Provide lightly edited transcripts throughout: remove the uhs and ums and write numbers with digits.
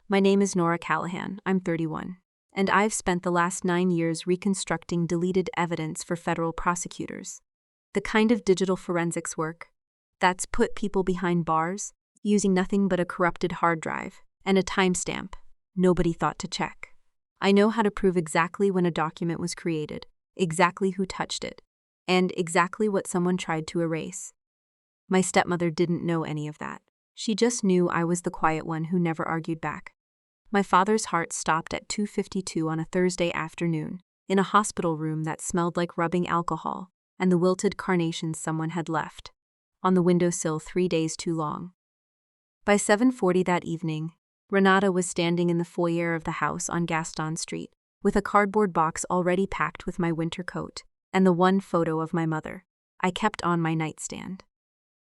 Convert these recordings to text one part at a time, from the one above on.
My name is Nora Callahan. I'm 31. And I've spent the last 9 years reconstructing deleted evidence for federal prosecutors. The kind of digital forensics work that's put people behind bars using nothing but a corrupted hard drive and a timestamp nobody thought to check. I know how to prove exactly when a document was created, exactly who touched it, and exactly what someone tried to erase. My stepmother didn't know any of that. She just knew I was the quiet one who never argued back. My father's heart stopped at 2:52 on a Thursday afternoon, in a hospital room that smelled like rubbing alcohol and the wilted carnations someone had left on the windowsill 3 days too long. By 7:40 that evening, Renata was standing in the foyer of the house on Gaston Street, with a cardboard box already packed with my winter coat and the one photo of my mother I kept on my nightstand.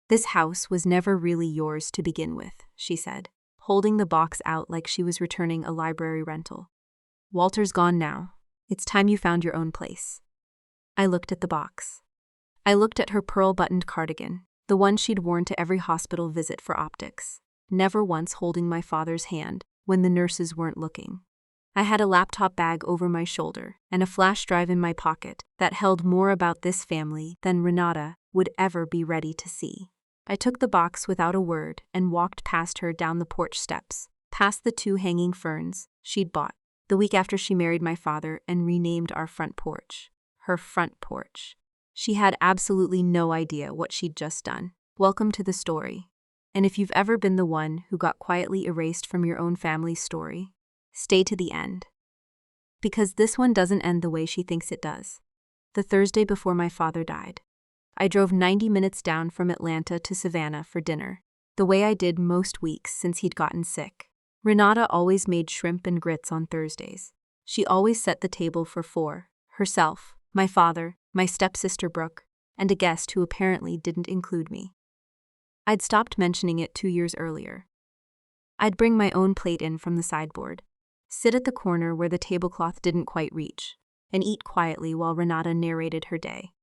"This house was never really yours to begin with," she said, holding the box out like she was returning a library rental. "Walter's gone now. It's time you found your own place." I looked at the box. I looked at her pearl-buttoned cardigan, the one she'd worn to every hospital visit for optics, never once holding my father's hand when the nurses weren't looking. I had a laptop bag over my shoulder and a flash drive in my pocket that held more about this family than Renata would ever be ready to see. I took the box without a word and walked past her down the porch steps, past the 2 hanging ferns she'd bought the week after she married my father and renamed our front porch her front porch. She had absolutely no idea what she'd just done. Welcome to the story. And if you've ever been the one who got quietly erased from your own family's story, stay to the end. Because this one doesn't end the way she thinks it does. The Thursday before my father died, I drove 90 minutes down from Atlanta to Savannah for dinner, the way I did most weeks since he'd gotten sick. Renata always made shrimp and grits on Thursdays. She always set the table for 4, herself, my father, my stepsister Brooke, and a guest who apparently didn't include me. I'd stopped mentioning it 2 years earlier. I'd bring my own plate in from the sideboard, sit at the corner where the tablecloth didn't quite reach, and eat quietly while Renata narrated her day.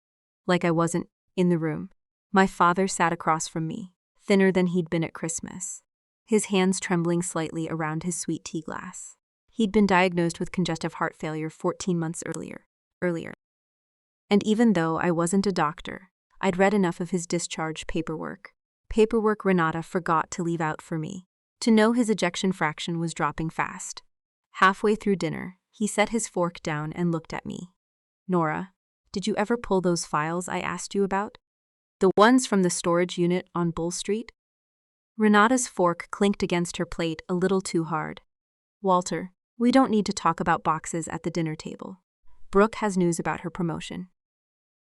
Like I wasn't in the room. My father sat across from me, thinner than he'd been at Christmas, his hands trembling slightly around his sweet tea glass. He'd been diagnosed with congestive heart failure 14 months earlier. And even though I wasn't a doctor, I'd read enough of his discharge paperwork Renata forgot to leave out for me, to know his ejection fraction was dropping fast. Halfway through dinner, he set his fork down and looked at me. "Nora, did you ever pull those files I asked you about? The ones from the storage unit on Bull Street?" Renata's fork clinked against her plate a little too hard. "Walter, we don't need to talk about boxes at the dinner table. Brooke has news about her promotion."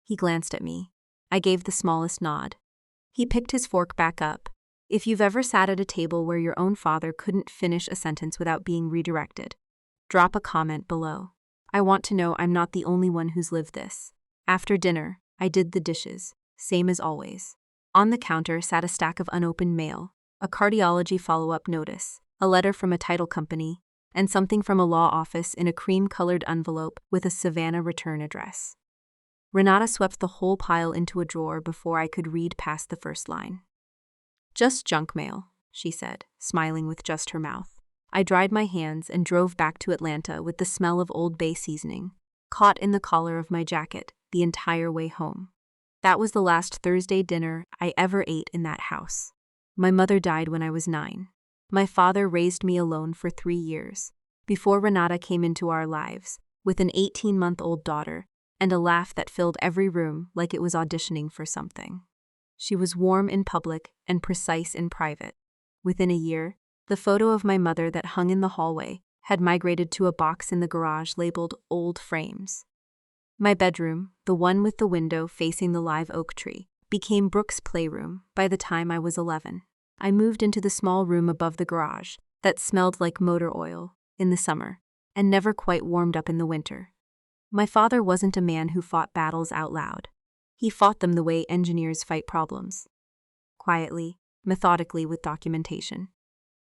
He glanced at me. I gave the smallest nod. He picked his fork back up. If you've ever sat at a table where your own father couldn't finish a sentence without being redirected, drop a comment below. I want to know I'm not the only one who's lived this. After dinner, I did the dishes, same as always. On the counter sat a stack of unopened mail, a cardiology follow-up notice, a letter from a title company, and something from a law office in a cream-colored envelope with a Savannah return address. Renata swept the whole pile into a drawer before I could read past the first line. "Just junk mail," she said, smiling with just her mouth. I dried my hands and drove back to Atlanta with the smell of Old Bay seasoning, caught in the collar of my jacket the entire way home. That was the last Thursday dinner I ever ate in that house. My mother died when I was 9. My father raised me alone for 3 years, before Renata came into our lives, with an 18-month-old daughter and a laugh that filled every room like it was auditioning for something. She was warm in public and precise in private. Within a year, the photo of my mother that hung in the hallway had migrated to a box in the garage labeled Old Frames. My bedroom, the one with the window facing the live oak tree, became Brooke's playroom by the time I was 11. I moved into the small room above the garage that smelled like motor oil in the summer and never quite warmed up in the winter. My father wasn't a man who fought battles out loud. He fought them the way engineers fight problems. Quietly, methodically, with documentation.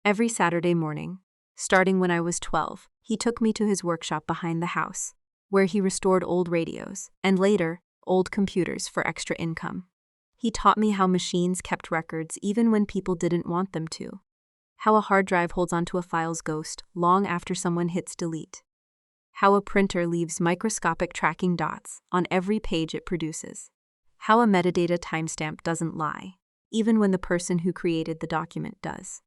Every Saturday morning, starting when I was 12, he took me to his workshop behind the house, where he restored old radios, and later, old computers for extra income. He taught me how machines kept records even when people didn't want them to. How a hard drive holds onto a file's ghost long after someone hits delete. How a printer leaves microscopic tracking dots on every page it produces. How a metadata timestamp doesn't lie, even when the person who created the document does.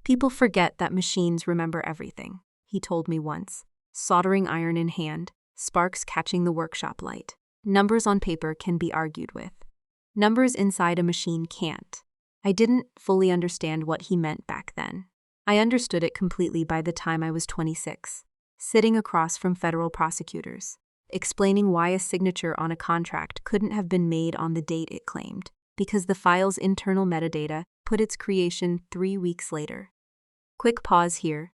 People forget that machines remember everything, he told me once, soldering iron in hand, sparks catching the workshop light. Numbers on paper can be argued with. Numbers inside a machine can't. I didn't fully understand what he meant back then. I understood it completely by the time I was 26, sitting across from federal prosecutors, explaining why a signature on a contract couldn't have been made on the date it claimed, because the file's internal metadata put its creation 3 weeks later. Quick pause here.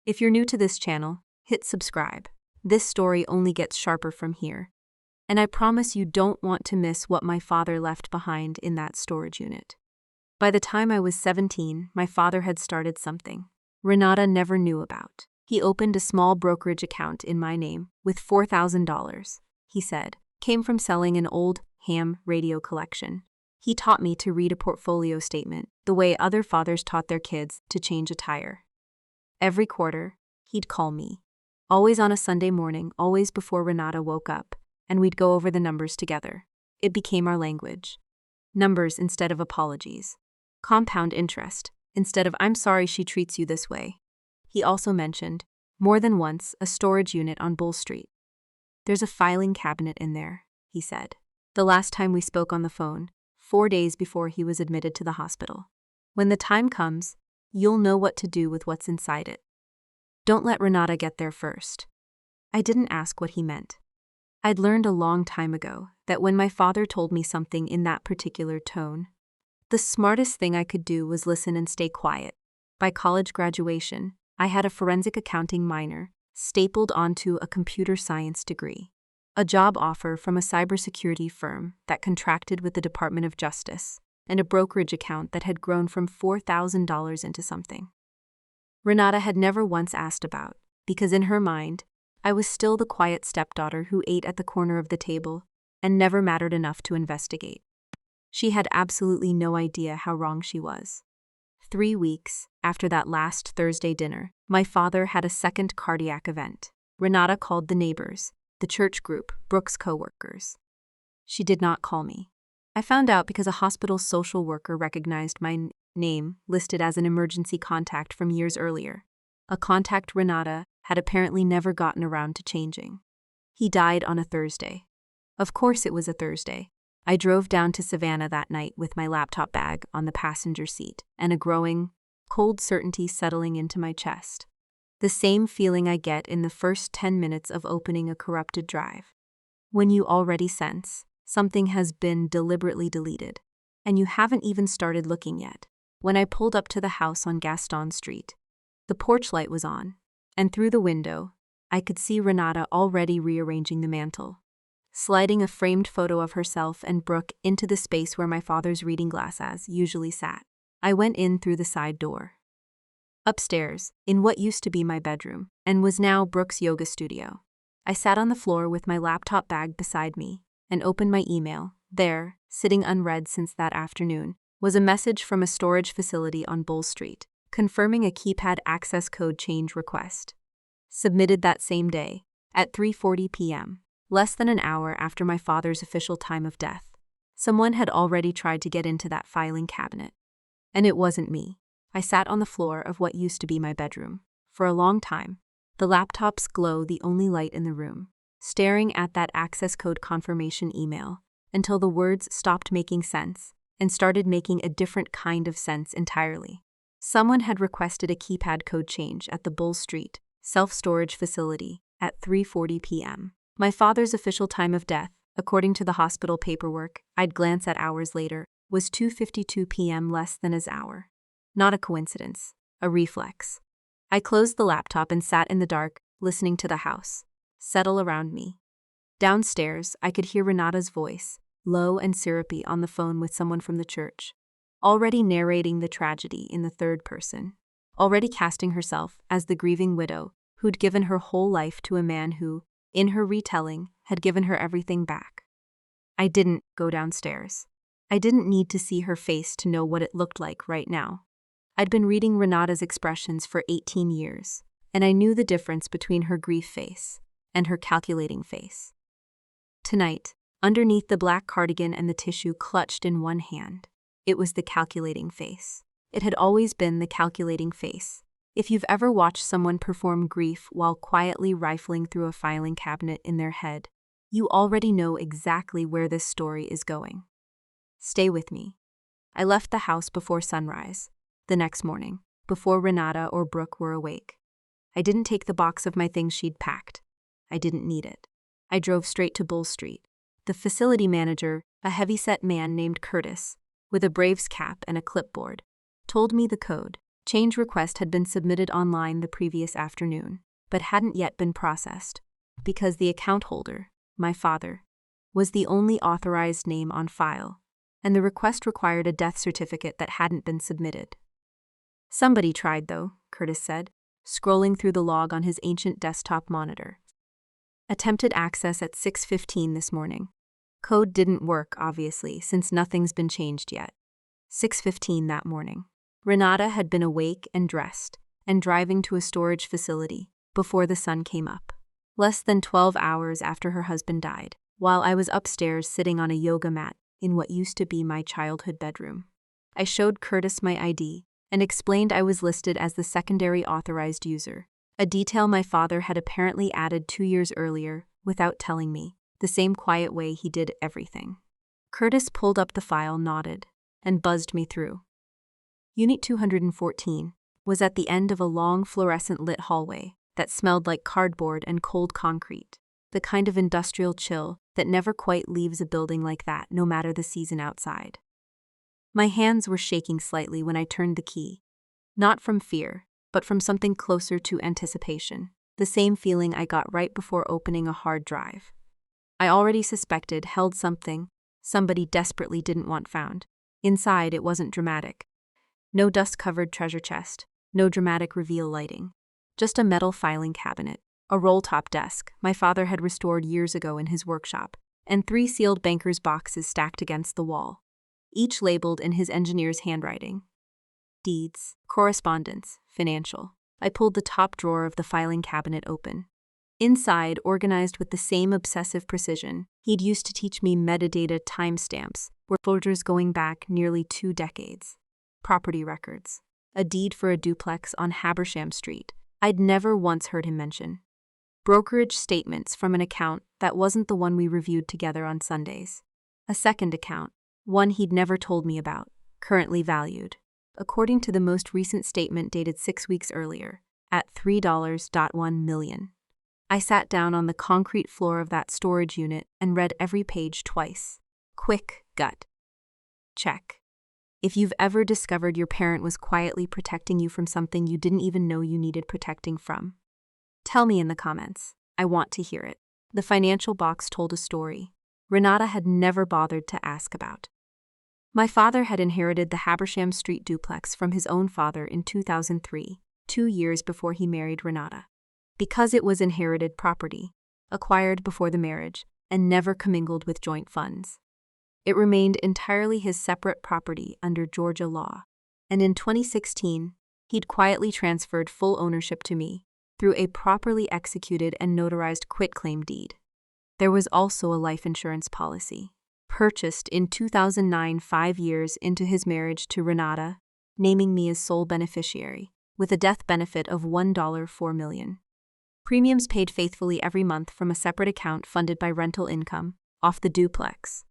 If you're new to this channel, hit subscribe. This story only gets sharper from here. And I promise you don't want to miss what my father left behind in that storage unit. By the time I was 17, my father had started something Renata never knew about. He opened a small brokerage account in my name with $4,000, he said, came from selling an old ham radio collection. He taught me to read a portfolio statement the way other fathers taught their kids to change a tire. Every quarter, he'd call me. Always on a Sunday morning, always before Renata woke up, and we'd go over the numbers together. It became our language. Numbers instead of apologies. Compound interest instead of "I'm sorry she treats you this way." He also mentioned, more than once, a storage unit on Bull Street. "There's a filing cabinet in there," he said. The last time we spoke on the phone, 4 days before he was admitted to the hospital. "When the time comes, you'll know what to do with what's inside it. Don't let Renata get there first." I didn't ask what he meant. I'd learned a long time ago that when my father told me something in that particular tone, the smartest thing I could do was listen and stay quiet. By college graduation, I had a forensic accounting minor stapled onto a computer science degree, a job offer from a cybersecurity firm that contracted with the Department of Justice, and a brokerage account that had grown from $4,000 into something Renata had never once asked about, because in her mind, I was still the quiet stepdaughter who ate at the corner of the table and never mattered enough to investigate. She had absolutely no idea how wrong she was. 3 weeks after that last Thursday dinner, my father had a second cardiac event. Renata called the neighbors, the church group, Brooke's co-workers. She did not call me. I found out because a hospital social worker recognized my name listed as an emergency contact from years earlier, a contact Renata had apparently never gotten around to changing. He died on a Thursday. Of course it was a Thursday. I drove down to Savannah that night with my laptop bag on the passenger seat and a growing, cold certainty settling into my chest. The same feeling I get in the first 10 minutes of opening a corrupted drive. When you already sense something has been deliberately deleted, and you haven't even started looking yet. When I pulled up to the house on Gaston Street, the porch light was on, and through the window, I could see Renata already rearranging the mantel, sliding a framed photo of herself and Brooke into the space where my father's reading glasses usually sat. I went in through the side door. Upstairs, in what used to be my bedroom, and was now Brooke's yoga studio. I sat on the floor with my laptop bag beside me and opened my email. There, sitting unread since that afternoon, was a message from a storage facility on Bull Street, confirming a keypad access code change request. Submitted that same day, at 3:40 p.m., less than an hour after my father's official time of death. Someone had already tried to get into that filing cabinet. And it wasn't me. I sat on the floor of what used to be my bedroom. For a long time, the laptop's glow the only light in the room, staring at that access code confirmation email, until the words stopped making sense and started making a different kind of sense entirely. Someone had requested a keypad code change at the Bull Street self-storage facility at 3:40 p.m. My father's official time of death, according to the hospital paperwork I'd glance at hours later, was 2:52 p.m. less than his hour. Not a coincidence, a reflex. I closed the laptop and sat in the dark, listening to the house settle around me. Downstairs, I could hear Renata's voice, low and syrupy, on the phone with someone from the church, already narrating the tragedy in the third person, already casting herself as the grieving widow who'd given her whole life to a man who, in her retelling, had given her everything back. I didn't go downstairs. I didn't need to see her face to know what it looked like right now. I'd been reading Renata's expressions for 18 years, and I knew the difference between her grief face and her calculating face. Tonight, underneath the black cardigan and the tissue clutched in one hand, it was the calculating face. It had always been the calculating face. If you've ever watched someone perform grief while quietly rifling through a filing cabinet in their head, you already know exactly where this story is going. Stay with me. I left the house before sunrise, the next morning, before Renata or Brooke were awake. I didn't take the box of my things she'd packed. I didn't need it. I drove straight to Bull Street. The facility manager, a heavy-set man named Curtis, with a Braves cap and a clipboard, told me the code. Change request had been submitted online the previous afternoon, but hadn't yet been processed, because the account holder, my father, was the only authorized name on file, and the request required a death certificate that hadn't been submitted. Somebody tried, though, Curtis said, scrolling through the log on his ancient desktop monitor. Attempted access at 6:15 this morning. Code didn't work, obviously, since nothing's been changed yet. 6:15 that morning. Renata had been awake and dressed, and driving to a storage facility before the sun came up. Less than 12 hours after her husband died, while I was upstairs sitting on a yoga mat in what used to be my childhood bedroom. I showed Curtis my ID and explained I was listed as the secondary authorized user, a detail my father had apparently added 2 years earlier without telling me, the same quiet way he did everything. Curtis pulled up the file, nodded, and buzzed me through. Unit 214 was at the end of a long fluorescent-lit hallway that smelled like cardboard and cold concrete, the kind of industrial chill that never quite leaves a building like that, no matter the season outside. My hands were shaking slightly when I turned the key, not from fear, but from something closer to anticipation, the same feeling I got right before opening a hard drive. I already suspected held something somebody desperately didn't want found. Inside, it wasn't dramatic. No dust-covered treasure chest, no dramatic reveal lighting. Just a metal filing cabinet, a roll-top desk my father had restored years ago in his workshop, and 3 sealed banker's boxes stacked against the wall, each labeled in his engineer's handwriting. Deeds, correspondence, financial. I pulled the top drawer of the filing cabinet open. Inside, organized with the same obsessive precision he'd used to teach me metadata timestamps, were folders going back nearly 2 decades. Property records. A deed for a duplex on Habersham Street I'd never once heard him mention. Brokerage statements from an account that wasn't the one we reviewed together on Sundays. A second account, one he'd never told me about, currently valued, according to the most recent statement dated 6 weeks earlier, at $3.1 million. I sat down on the concrete floor of that storage unit and read every page twice. Quick gut. Check. If you've ever discovered your parent was quietly protecting you from something you didn't even know you needed protecting from, tell me in the comments. I want to hear it. The financial box told a story Renata had never bothered to ask about. My father had inherited the Habersham Street duplex from his own father in 2003, 2 years before he married Renata. Because it was inherited property, acquired before the marriage, and never commingled with joint funds, it remained entirely his separate property under Georgia law, and in 2016, he'd quietly transferred full ownership to me through a properly executed and notarized quitclaim deed. There was also a life insurance policy, purchased in 2009, 5 years into his marriage to Renata, naming me as sole beneficiary, with a death benefit of $1.4 million. Premiums paid faithfully every month from a separate account funded by rental income off the duplex.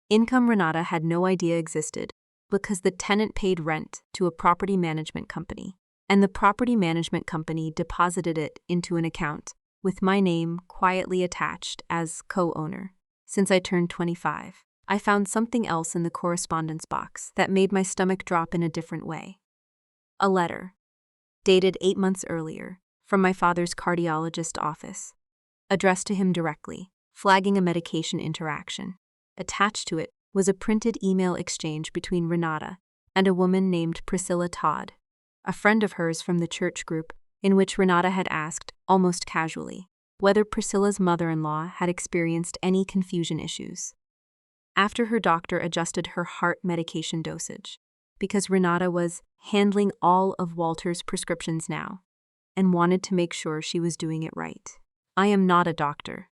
Income Renata had no idea existed because the tenant paid rent to a property management company, and the property management company deposited it into an account with my name quietly attached as co-owner. Since I turned 25, I found something else in the correspondence box that made my stomach drop in a different way. A letter, dated 8 months earlier, from my father's cardiologist office, addressed to him directly, flagging a medication interaction. Attached to it was a printed email exchange between Renata and a woman named Priscilla Todd, a friend of hers from the church group, in which Renata had asked, almost casually, whether Priscilla's mother-in-law had experienced any confusion issues after her doctor adjusted her heart medication dosage, because Renata was handling all of Walter's prescriptions now and wanted to make sure she was doing it right. I am not a doctor.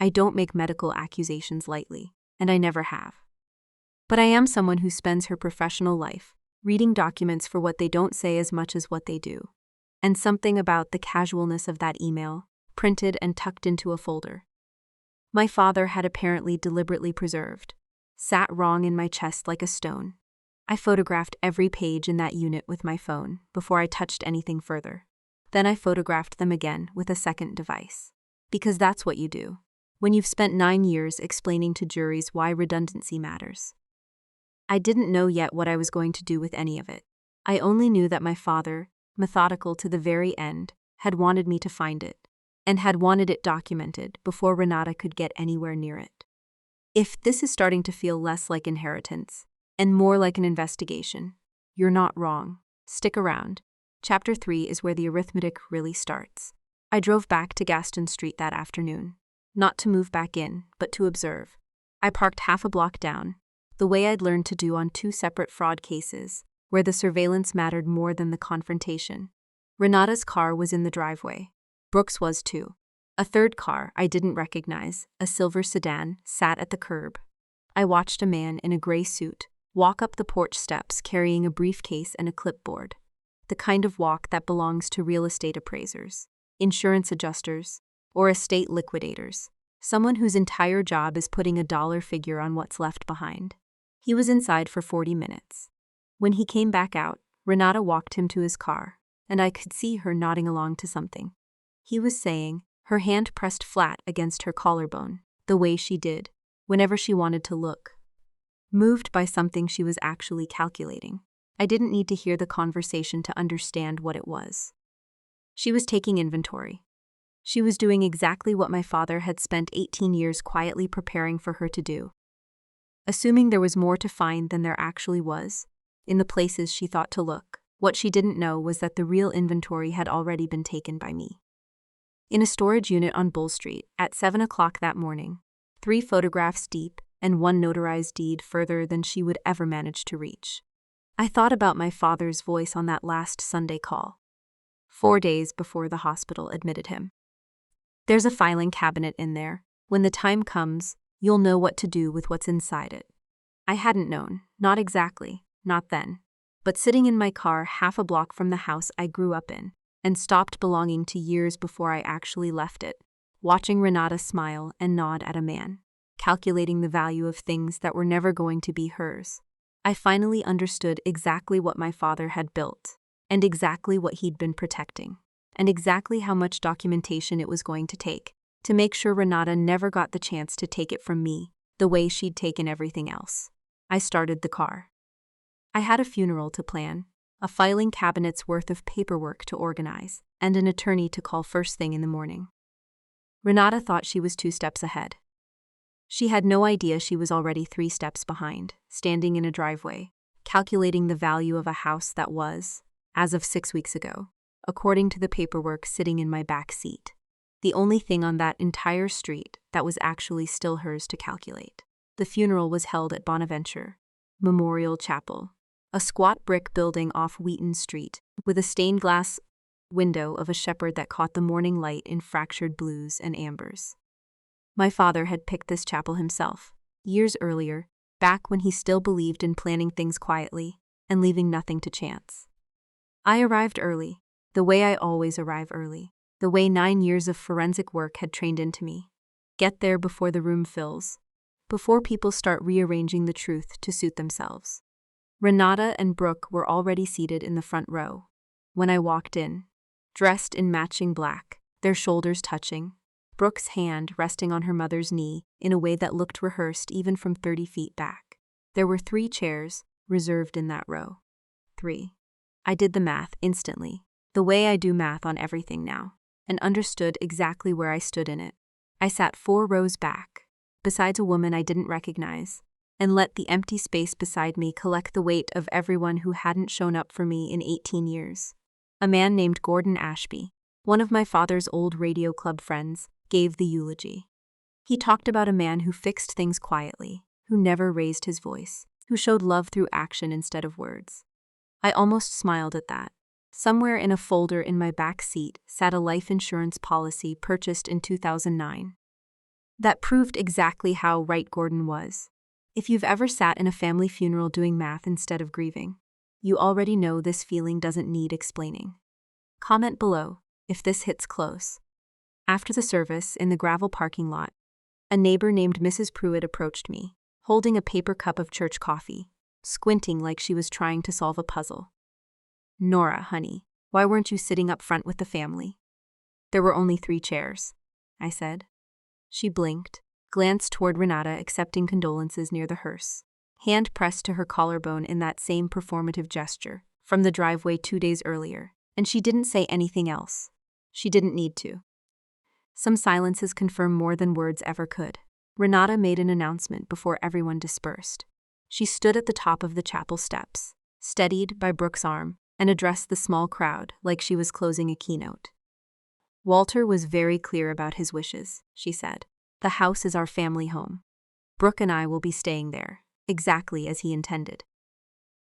I don't make medical accusations lightly, and I never have. But I am someone who spends her professional life reading documents for what they don't say as much as what they do. And something about the casualness of that email, printed and tucked into a folder, my father had apparently deliberately preserved, sat wrong in my chest like a stone. I photographed every page in that unit with my phone before I touched anything further. Then I photographed them again with a second device. Because that's what you do when you've spent 9 years explaining to juries why redundancy matters. I didn't know yet what I was going to do with any of it. I only knew that my father, methodical to the very end, had wanted me to find it, and had wanted it documented before Renata could get anywhere near it. If this is starting to feel less like inheritance and more like an investigation, you're not wrong. Stick around. Chapter 3 is where the arithmetic really starts. I drove back to Gaston Street that afternoon, not to move back in, but to observe. I parked half a block down, the way I'd learned to do on 2 separate fraud cases, where the surveillance mattered more than the confrontation. Renata's car was in the driveway. Brooks was too. A third car I didn't recognize, a silver sedan, sat at the curb. I watched a man in a gray suit walk up the porch steps carrying a briefcase and a clipboard. The kind of walk that belongs to real estate appraisers, insurance adjusters, or estate liquidators. Someone whose entire job is putting a dollar figure on what's left behind. He was inside for 40 minutes. When he came back out, Renata walked him to his car, and I could see her nodding along to something. He was saying, her hand pressed flat against her collarbone, the way she did, whenever she wanted to look. Moved by something she was actually calculating. I didn't need to hear the conversation to understand what it was. She was taking inventory. She was doing exactly what my father had spent 18 years quietly preparing for her to do. Assuming there was more to find than there actually was, in the places she thought to look, what she didn't know was that the real inventory had already been taken by me. In a storage unit on Bull Street, at 7 o'clock that morning, 3 photographs deep and 1 notarized deed further than she would ever manage to reach. I thought about my father's voice on that last Sunday call, 4 days before the hospital admitted him. There's a filing cabinet in there. When the time comes, you'll know what to do with what's inside it. I hadn't known, not exactly, not then, but sitting in my car half a block from the house I grew up in, and stopped belonging to years before I actually left it, watching Renata smile and nod at a man, calculating the value of things that were never going to be hers. I finally understood exactly what my father had built, and exactly what he'd been protecting, and exactly how much documentation it was going to take to make sure Renata never got the chance to take it from me the way she'd taken everything else. I started the car. I had a funeral to plan, a filing cabinet's worth of paperwork to organize, and an attorney to call first thing in the morning. Renata thought she was 2 steps ahead. She had no idea she was already 3 steps behind, standing in a driveway, calculating the value of a house that was, as of 6 weeks ago, according to the paperwork sitting in my back seat, the only thing on that entire street that was actually still hers to calculate. The funeral was held at Bonaventure Memorial Chapel, a squat brick building off Wheaton Street, with a stained glass window of a shepherd that caught the morning light in fractured blues and ambers. My father had picked this chapel himself, years earlier, back when he still believed in planning things quietly and leaving nothing to chance. I arrived early, the way I always arrive early, the way 9 years of forensic work had trained into me. Get there before the room fills, before people start rearranging the truth to suit themselves. Renata and Brooke were already seated in the front row. When I walked in, dressed in matching black, their shoulders touching, Brooke's hand resting on her mother's knee in a way that looked rehearsed even from 30 feet back. There were 3 chairs reserved in that row. 3. I did the math instantly, the way I do math on everything now, and understood exactly where I stood in it. I sat 4 rows back, besides a woman I didn't recognize, and let the empty space beside me collect the weight of everyone who hadn't shown up for me in 18 years. A man named Gordon Ashby, one of my father's old radio club friends, gave the eulogy. He talked about a man who fixed things quietly, who never raised his voice, who showed love through action instead of words. I almost smiled at that. Somewhere in a folder in my back seat sat a life insurance policy purchased in 2009. That proved exactly how right Gordon was. If you've ever sat in a family funeral doing math instead of grieving, you already know this feeling doesn't need explaining. Comment below if this hits close. After the service, in the gravel parking lot, a neighbor named Mrs. Pruitt approached me, holding a paper cup of church coffee, squinting like she was trying to solve a puzzle. "Nora, honey, why weren't you sitting up front with the family?" "There were only 3 chairs," I said. She blinked, glanced toward Renata accepting condolences near the hearse, hand pressed to her collarbone in that same performative gesture from the driveway 2 days earlier, and she didn't say anything else. She didn't need to. Some silences confirm more than words ever could. Renata made an announcement before everyone dispersed. She stood at the top of the chapel steps, steadied by Brooke's arm, and addressed the small crowd like she was closing a keynote. "Walter was very clear about his wishes," she said. "The house is our family home. Brooke and I will be staying there, exactly as he intended."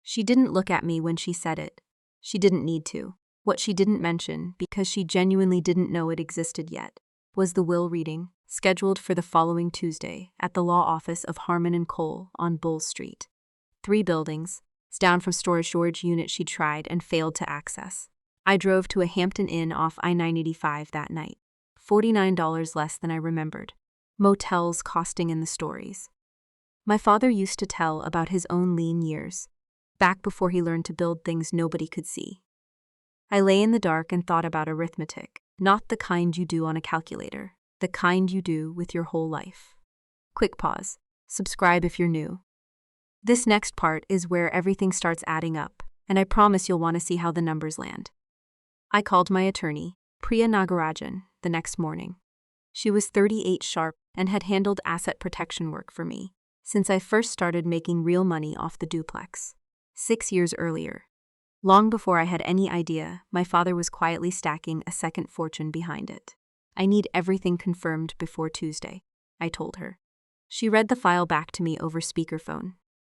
She didn't look at me when she said it. She didn't need to. What she didn't mention, because she genuinely didn't know it existed yet, was the will reading, scheduled for the following Tuesday at the law office of Harmon & Cole on Bull Street. 3 buildings, down from storage unit she tried and failed to access. I drove to a Hampton Inn off I-985 that night. $49 less than I remembered. Motels costing in the stories. My father used to tell about his own lean years, back before he learned to build things nobody could see. I lay in the dark and thought about arithmetic, not the kind you do on a calculator, the kind you do with your whole life. Quick pause. Subscribe if you're new. This next part is where everything starts adding up, and I promise you'll want to see how the numbers land. I called my attorney, Priya Nagarajan, the next morning. She was 38 sharp and had handled asset protection work for me since I first started making real money off the duplex, 6 years earlier. Long before I had any idea, my father was quietly stacking a second fortune behind it. "I need everything confirmed before Tuesday," I told her. She read the file back to me over speakerphone.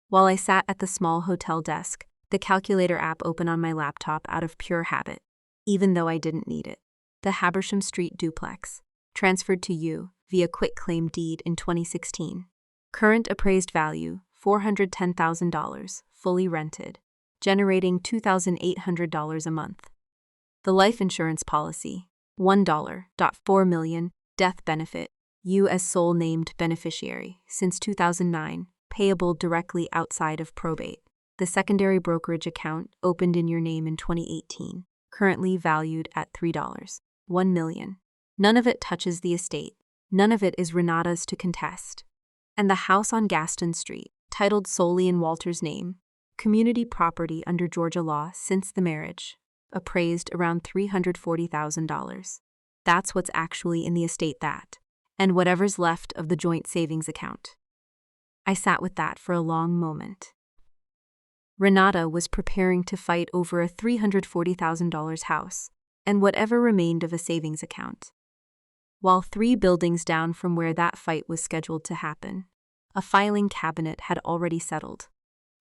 While I sat at the small hotel desk, the calculator app open on my laptop out of pure habit, even though I didn't need it. The Habersham Street duplex, transferred to you via quitclaim deed in 2016. Current appraised value, $410,000, fully rented, generating $2,800 a month. The life insurance policy, $1.4 million, death benefit, you as sole named beneficiary, since 2009, payable directly outside of probate. The secondary brokerage account opened in your name in 2018, currently valued at $1 million. None of it touches the estate. None of it is Renata's to contest. And the house on Gaston Street, titled solely in Walter's name, community property under Georgia law since the marriage, appraised around $340,000. That's what's actually in the estate, and whatever's left of the joint savings account. I sat with that for a long moment. Renata was preparing to fight over a $340,000 house and whatever remained of a savings account. While 3 buildings down from where that fight was scheduled to happen, a filing cabinet had already settled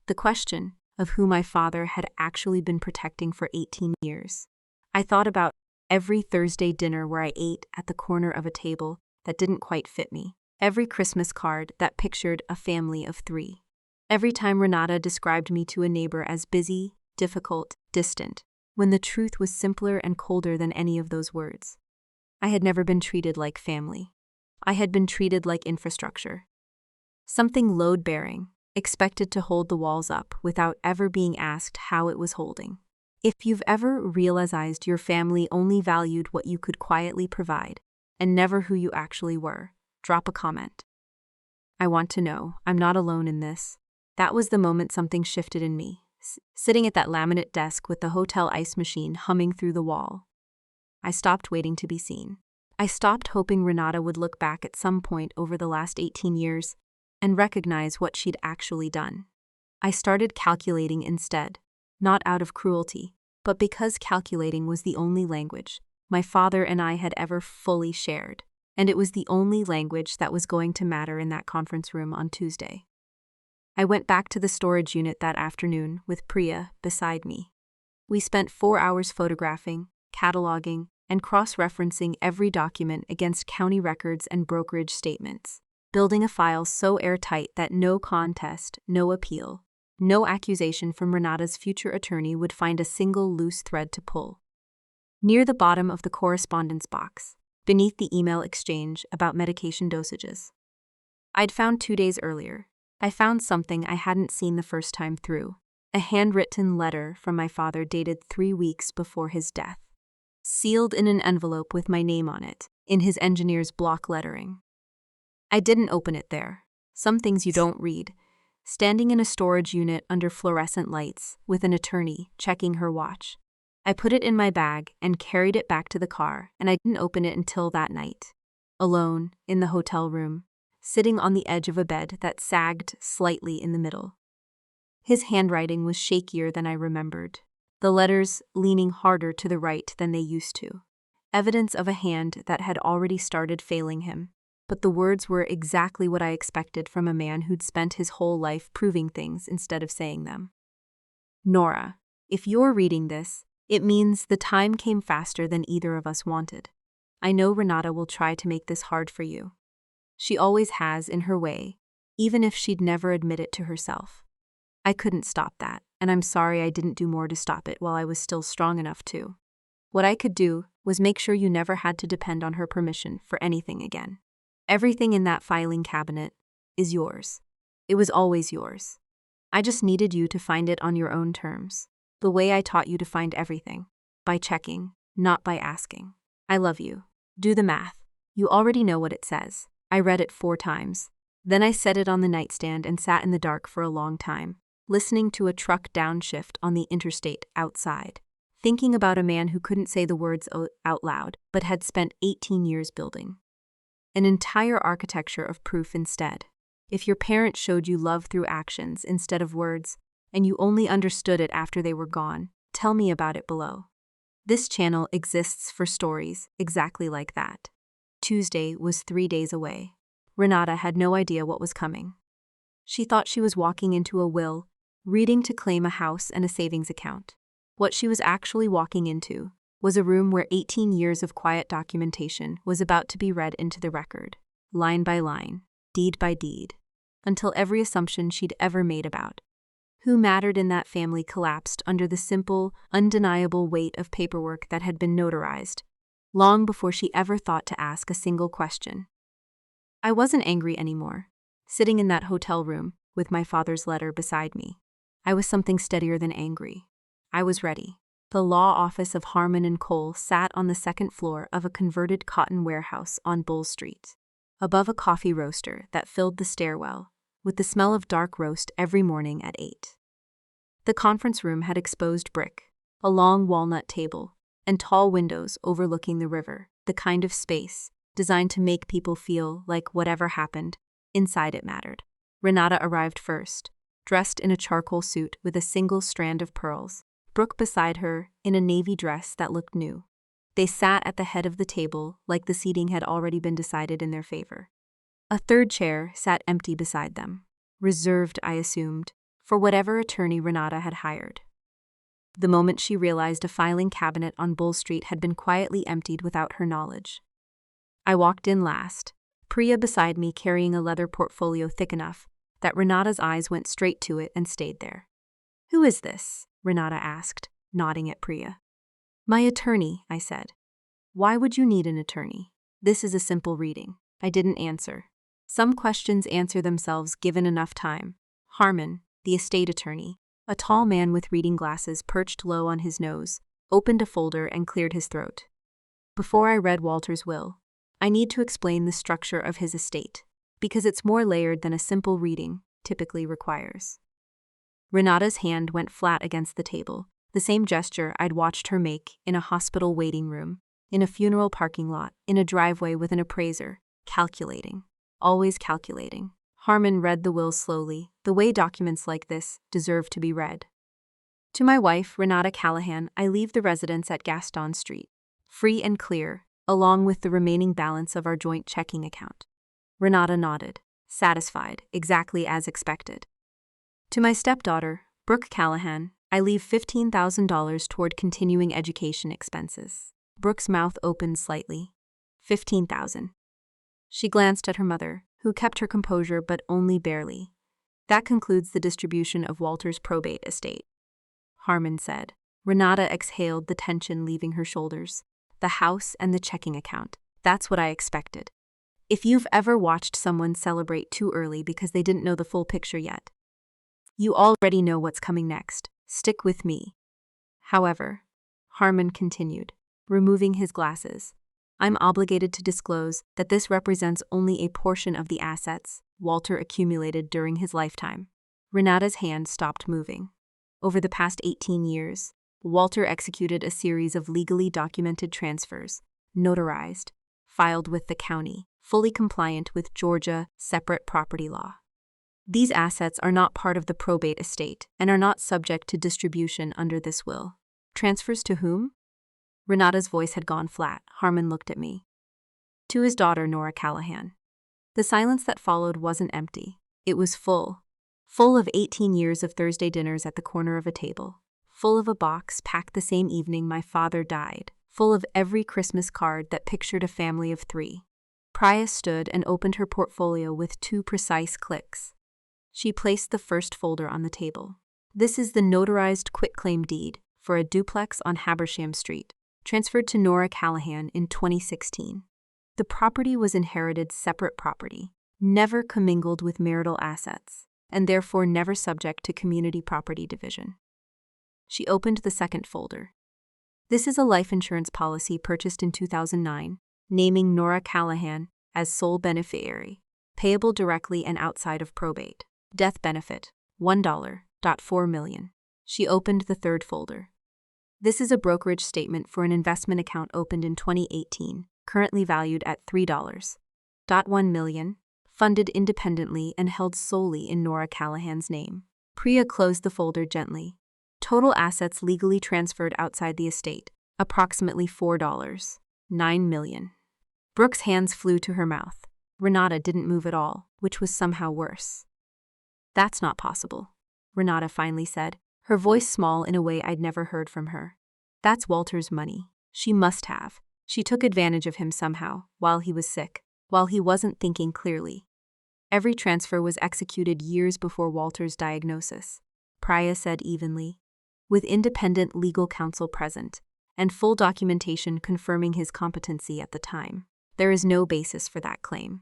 the question of who my father had actually been protecting for 18 years. I thought about every Thursday dinner where I ate at the corner of a table that didn't quite fit me, every Christmas card that pictured a family of 3. Every time Renata described me to a neighbor as busy, difficult, distant, when the truth was simpler and colder than any of those words. I had never been treated like family. I had been treated like infrastructure. Something load-bearing, expected to hold the walls up without ever being asked how it was holding. If you've ever realized your family only valued what you could quietly provide, and never who you actually were, drop a comment. I want to know, I'm not alone in this. That was the moment something shifted in me, sitting at that laminate desk with the hotel ice machine humming through the wall. I stopped waiting to be seen. I stopped hoping Renata would look back at some point over the last 18 years and recognize what she'd actually done. I started calculating instead, not out of cruelty, but because calculating was the only language my father and I had ever fully shared, and it was the only language that was going to matter in that conference room on Tuesday. I went back to the storage unit that afternoon with Priya beside me. We spent 4 hours photographing, cataloging, and cross-referencing every document against county records and brokerage statements, building a file so airtight that no contest, no appeal, no accusation from Renata's future attorney would find a single loose thread to pull. Near the bottom of the correspondence box, beneath the email exchange about medication dosages, I'd found 2 days earlier, I found something I hadn't seen the first time through, a handwritten letter from my father dated 3 weeks before his death, sealed in an envelope with my name on it, in his engineer's block lettering. I didn't open it there. Some things you don't read. Standing in a storage unit under fluorescent lights, with an attorney checking her watch. I put it in my bag and carried it back to the car, and I didn't open it until that night. Alone, in the hotel room, sitting on the edge of a bed that sagged slightly in the middle. His handwriting was shakier than I remembered, the letters leaning harder to the right than they used to. Evidence of a hand that had already started failing him. But the words were exactly what I expected from a man who'd spent his whole life proving things instead of saying them. Nora, if you're reading this, it means the time came faster than either of us wanted. I know Renata will try to make this hard for you. She always has in her way, even if she'd never admit it to herself. I couldn't stop that, and I'm sorry I didn't do more to stop it while I was still strong enough to. What I could do was make sure you never had to depend on her permission for anything again. Everything in that filing cabinet is yours. It was always yours. I just needed you to find it on your own terms, the way I taught you to find everything, by checking, not by asking. I love you. Do the math. You already know what it says. I read it 4 times. Then I set it on the nightstand and sat in the dark for a long time, listening to a truck downshift on the interstate outside, thinking about a man who couldn't say the words out loud, but had spent 18 years building an entire architecture of proof instead. If your parents showed you love through actions instead of words, and you only understood it after they were gone, tell me about it below. This channel exists for stories exactly like that. Tuesday was 3 days away. Renata had no idea what was coming. She thought she was walking into a will, reading to claim a house and a savings account. What she was actually walking into was a room where 18 years of quiet documentation was about to be read into the record, line by line, deed by deed, until every assumption she'd ever made about who mattered in that family collapsed under the simple, undeniable weight of paperwork that had been notarized, long before she ever thought to ask a single question. I wasn't angry anymore, sitting in that hotel room with my father's letter beside me. I was something steadier than angry. I was ready. The law office of Harmon & Cole sat on the 2nd floor of a converted cotton warehouse on Bull Street, above a coffee roaster that filled the stairwell, with the smell of dark roast every morning at 8. The conference room had exposed brick, a long walnut table, and tall windows overlooking the river, the kind of space designed to make people feel like whatever happened, inside it mattered. Renata arrived first, dressed in a charcoal suit with a single strand of pearls, Brooke beside her in a navy dress that looked new. They sat at the head of the table like the seating had already been decided in their favor. A 3rd chair sat empty beside them, reserved, I assumed, for whatever attorney Renata had hired. The moment she realized a filing cabinet on Bull Street had been quietly emptied without her knowledge. I walked in last, Priya beside me carrying a leather portfolio thick enough that Renata's eyes went straight to it and stayed there. "Who is this?" Renata asked, nodding at Priya. "My attorney," I said. "Why would you need an attorney? This is a simple reading." I didn't answer. Some questions answer themselves given enough time. Harmon, the estate attorney, a tall man with reading glasses perched low on his nose, opened a folder and cleared his throat. "Before I read Walter's will, I need to explain the structure of his estate, because it's more layered than a simple reading typically requires." Renata's hand went flat against the table, the same gesture I'd watched her make in a hospital waiting room, in a funeral parking lot, in a driveway with an appraiser, calculating, always calculating. Harmon read the will slowly, the way documents like this deserve to be read. "To my wife, Renata Callahan, I leave the residence at Gaston Street, free and clear, along with the remaining balance of our joint checking account." Renata nodded, satisfied, exactly as expected. To my stepdaughter, Brooke Callahan, I leave $15,000 toward continuing education expenses. Brooke's mouth opened slightly. $15,000. She glanced at her mother, who kept her composure but only barely. That concludes the distribution of Walter's probate estate, Harmon said. Renata exhaled, the tension leaving her shoulders. The house and the checking account. That's what I expected. If you've ever watched someone celebrate too early because they didn't know the full picture yet, you already know what's coming next. Stick with me. However, Harmon continued, removing his glasses, I'm obligated to disclose that this represents only a portion of the assets Walter accumulated during his lifetime. Renata's hand stopped moving. Over the past 18 years, Walter executed a series of legally documented transfers, notarized, filed with the county, fully compliant with Georgia separate property law. These assets are not part of the probate estate and are not subject to distribution under this will. Transfers to whom? Renata's voice had gone flat. Harmon looked at me. To his daughter, Nora Callahan. The silence that followed wasn't empty. It was full. Full of 18 years of Thursday dinners at the corner of a table. Full of a box packed the same evening my father died. Full of every Christmas card that pictured a family of 3. Priya stood and opened her portfolio with 2 precise clicks. She placed the first folder on the table. This is the notarized quitclaim deed for a duplex on Habersham Street, transferred to Nora Callahan in 2016. The property was inherited separate property, never commingled with marital assets, and therefore never subject to community property division. She opened the second folder. This is a life insurance policy purchased in 2009, naming Nora Callahan as sole beneficiary, payable directly and outside of probate. Death benefit, $1.4 million. She opened the third folder. This is a brokerage statement for an investment account opened in 2018, currently valued at $3.1 million, funded independently and held solely in Nora Callahan's name. Priya closed the folder gently. Total assets legally transferred outside the estate, approximately $4.9 million. Brooke's hands flew to her mouth. Renata didn't move at all, which was somehow worse. That's not possible, Renata finally said, her voice small in a way I'd never heard from her. That's Walter's money. She must have. She took advantage of him somehow, while he was sick, while he wasn't thinking clearly. Every transfer was executed years before Walter's diagnosis, Priya said evenly, with independent legal counsel present, and full documentation confirming his competency at the time. There is no basis for that claim.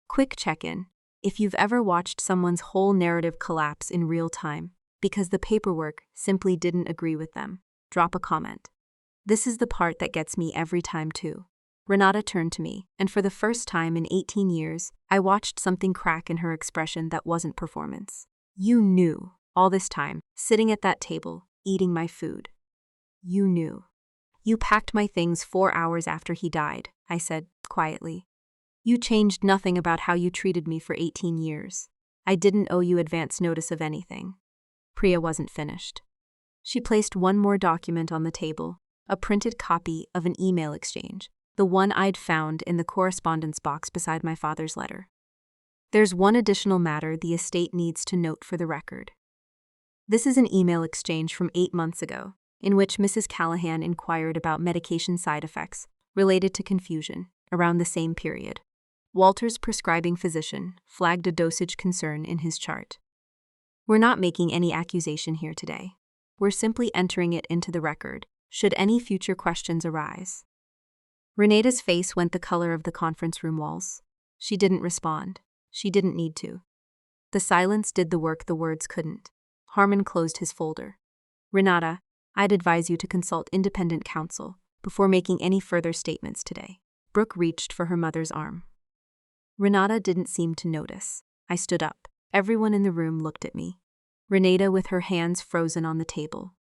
Quick check-in. If you've ever watched someone's whole narrative collapse in real time because the paperwork simply didn't agree with them, drop a comment. This is the part that gets me every time too. Renata turned to me, and for the first time in 18 years, I watched something crack in her expression that wasn't performance. You knew, all this time, sitting at that table, eating my food. You knew. You packed my things 4 hours after he died, I said, quietly. You changed nothing about how you treated me for 18 years. I didn't owe you advance notice of anything. Priya wasn't finished. She placed one more document on the table, a printed copy of an email exchange, the one I'd found in the correspondence box beside my father's letter. There's one additional matter the estate needs to note for the record. This is an email exchange from 8 months ago, in which Mrs. Callahan inquired about medication side effects related to confusion around the same period. Walter's prescribing physician flagged a dosage concern in his chart. We're not making any accusation here today. We're simply entering it into the record, should any future questions arise. Renata's face went the color of the conference room walls. She didn't respond. She didn't need to. The silence did the work the words couldn't. Harmon closed his folder. Renata, I'd advise you to consult independent counsel before making any further statements today. Brooke reached for her mother's arm. Renata didn't seem to notice. I stood up. Everyone in the room looked at me. Renata with her hands frozen on the table.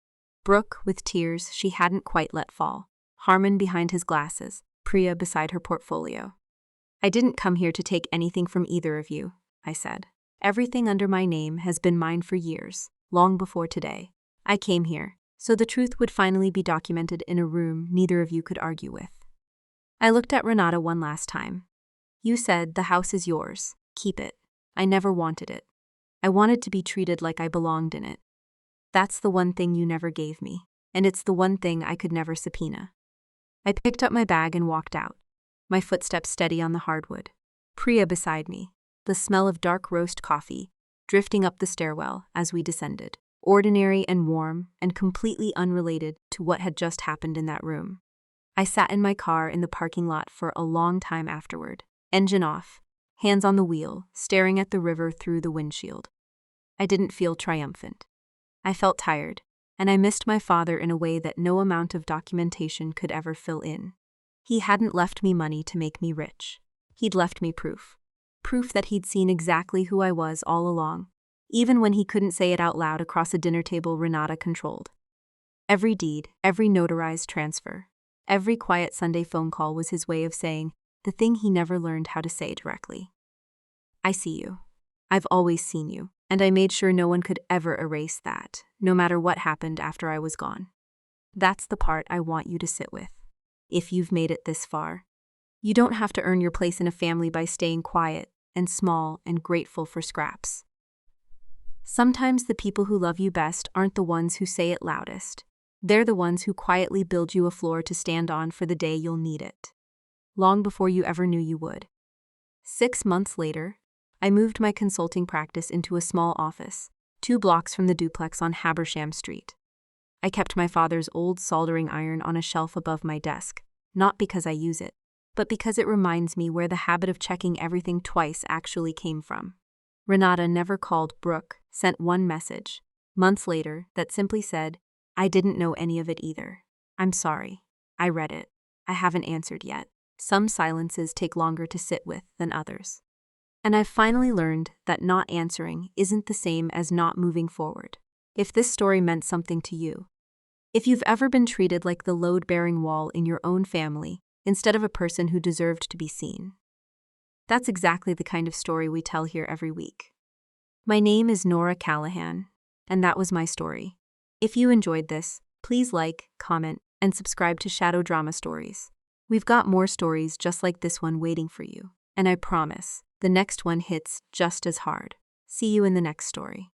Brooke with tears she hadn't quite let fall. Harmon behind his glasses. Priya beside her portfolio. I didn't come here to take anything from either of you, I said. Everything under my name has been mine for years, long before today. I came here so the truth would finally be documented in a room neither of you could argue with. I looked at Renata one last time. You said the house is yours. Keep it. I never wanted it. I wanted to be treated like I belonged in it. That's the one thing you never gave me, and it's the one thing I could never subpoena. I picked up my bag and walked out, my footsteps steady on the hardwood. Priya beside me, the smell of dark roast coffee, drifting up the stairwell as we descended, ordinary and warm and completely unrelated to what had just happened in that room. I sat in my car in the parking lot for a long time afterward, engine off, hands on the wheel, staring at the river through the windshield. I didn't feel triumphant. I felt tired, and I missed my father in a way that no amount of documentation could ever fill in. He hadn't left me money to make me rich. He'd left me proof. Proof that he'd seen exactly who I was all along, even when he couldn't say it out loud across a dinner table Renata controlled. Every deed, every notarized transfer, every quiet Sunday phone call was his way of saying the thing he never learned how to say directly. I see you. I've always seen you, and I made sure no one could ever erase that, no matter what happened after I was gone. That's the part I want you to sit with. If you've made it this far, you don't have to earn your place in a family by staying quiet and small and grateful for scraps. Sometimes the people who love you best aren't the ones who say it loudest. They're the ones who quietly build you a floor to stand on for the day you'll need it, long before you ever knew you would. 6 months later, I moved my consulting practice into a small office, 2 blocks from the duplex on Habersham Street. I kept my father's old soldering iron on a shelf above my desk, not because I use it, but because it reminds me where the habit of checking everything twice actually came from. Renata never called Brooke, sent one message, months later, that simply said, "I didn't know any of it either. I'm sorry. I read it. I haven't answered yet." Some silences take longer to sit with than others. And I've finally learned that not answering isn't the same as not moving forward. If this story meant something to you, if you've ever been treated like the load-bearing wall in your own family instead of a person who deserved to be seen, that's exactly the kind of story we tell here every week. My name is Nora Callahan, and that was my story. If you enjoyed this, please like, comment, and subscribe to Shadow Drama Stories. We've got more stories just like this one waiting for you, and I promise, the next one hits just as hard. See you in the next story.